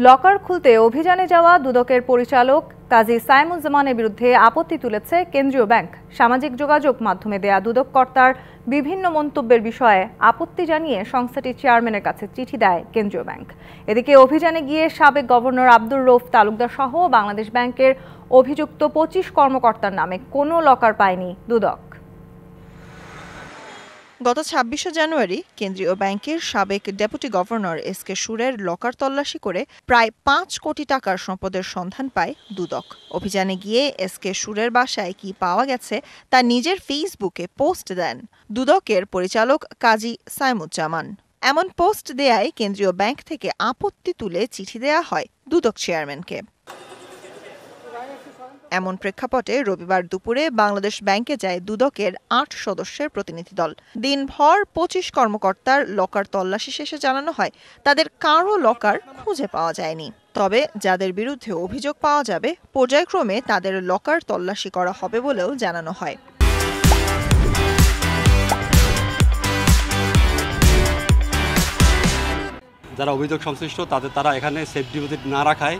Locker খুলতে অভিযানে যাওয়া দুদকের পরিচালক কাজী সাইমুজ্জামানের বিরুদ্ধে আপত্তি তুলেছে কেন্দ্রীয় ব্যাংক। সামাজিক যোগাযোগ মাধ্যমে দেয়া দুদক কর্তার বিভিন্ন মন্তব্যের বিষয়ে আপত্তি জানিয়ে সংস্থাটির চেয়ারম্যানের কাছে চিঠি দেয় কেন্দ্রীয় ব্যাংক। এদিকে অভিযানে গিয়ে সাবেক গভর্নর আব্দুর রউফ তালুকদার সহ বাংলাদেশ ব্যাংকের অভিযুক্ত ২৫ কর্মকর্তার নামে কোনো লকার পায়নি দুদক। গত ২৬ জানুয়ারি কেন্দ্রীয় ব্যাংকের সাবেক ডেপুটি গভর্নর এসকে সুরের লকার তল্লাশি করে প্রায় ৫ কোটি টাকার সম্পদের সন্ধান পায় দুদক। অভিযানে গিয়ে এসকে সুরের বাসায় কি পাওয়া গেছে তা নিজের ফেসবুকে পোস্ট দেন দুদকের পরিচালক কাজী সাইমুজ্জামান। এমন পোস্ট দেয়ায় কেন্দ্রীয় ব্যাংক থেকে আপত্তি তুলে চিঠি দেয়া হয় দুদক চেয়ারম্যানকে। এমন প্রেক্ষাপটে রবিবার দুপুরে বাংলাদেশ ব্যাংকে যায় দুদকের ৮ সদস্যের প্রতিনিধি দল। দিনভর ২৫ কর্মকর্তার লকার তল্লাশি শেষে জানানো হয় তাদের কারো লকার খুঁজে পাওয়া যায়নি। তবে যাদের বিরুদ্ধে অভিযোগ পাওয়া যাবে পর্যায়ক্রমে তাদের লকার তল্লাশি করা হবে বলেও জানানো হয়। যারা অভিযোগ সংশ্লিষ্ট তারা এখানে সেফ ডিপোজিট না রাখায়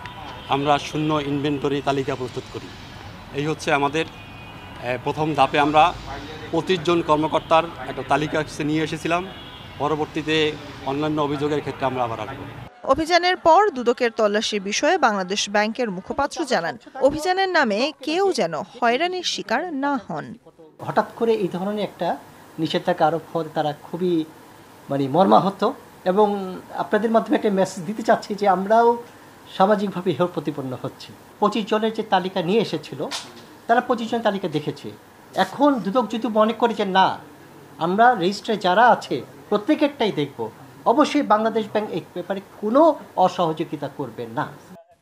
আমরা শূন্য ইনভেন্টরি তালিকা প্রস্তুত করি। এই হচ্ছে আমাদের প্রথম ধাপে আমরা ২৫ জন কর্মকর্তার একটা তালিকা নিয়ে এসেছিলাম। পরবর্তীতে অন্যান্য অভিযোগের ক্ষেত্রে আমরা আবার আসবো। অভিযানের পর দুদকের তল্লাশির বিষয়ে বাংলাদেশ ব্যাংকের মুখপাত্র জানান, অভিযানের নামে কেউ যেন হয়রানির শিকার না হন। হঠাৎ করে এই ধরনের একটা নিষেধাজ্ঞা আরোপ হওয়াতে তারা খুবই মর্মাহত, এবং আপনাদের মাধ্যমে একটা মেসেজ দিতে চাচ্ছি যে আমরাও সামাজিকভাবে হেয় প্রতিপন্ন হচ্ছে। ২৫ জনের যে তালিকা নিয়ে এসেছিল তারা ২৫ জনের তালিকা দেখেছে। এখন দুদক যদি মনে করে যে না, আমরা রেজিস্ট্রে যারা আছে প্রত্যেকেরটাই দেখব, অবশ্যই বাংলাদেশ ব্যাংক এই ব্যাপারে কোনো অসহযোগিতা করবে না।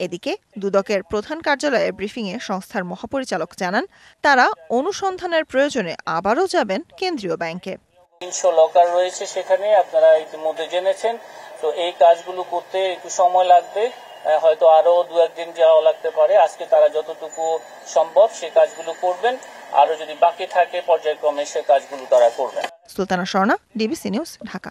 এদিকে দুদকের প্রধান কার্যালয়ে ব্রিফিংয়ে সংস্থার মহাপরিচালক জানান, তারা অনুসন্ধানের প্রয়োজনে আবারও যাবেন কেন্দ্রীয় ব্যাংকে। ৩০০ লকার রয়েছে সেখানে, আপনারা ইতিমধ্যে জেনেছেন। তো এই কাজগুলো করতে একটু সময় লাগবে, হয়তো আরো ২-১ দিন যাওয়া লাগতে পারে। আজকে তারা যতটুকু সম্ভব সে কাজগুলো করবেন, আরো যদি বাকি থাকে পর্যায়ক্রমে সে কাজগুলো তারা করবেন। Sultana Swarna, DBC news, Dhaka.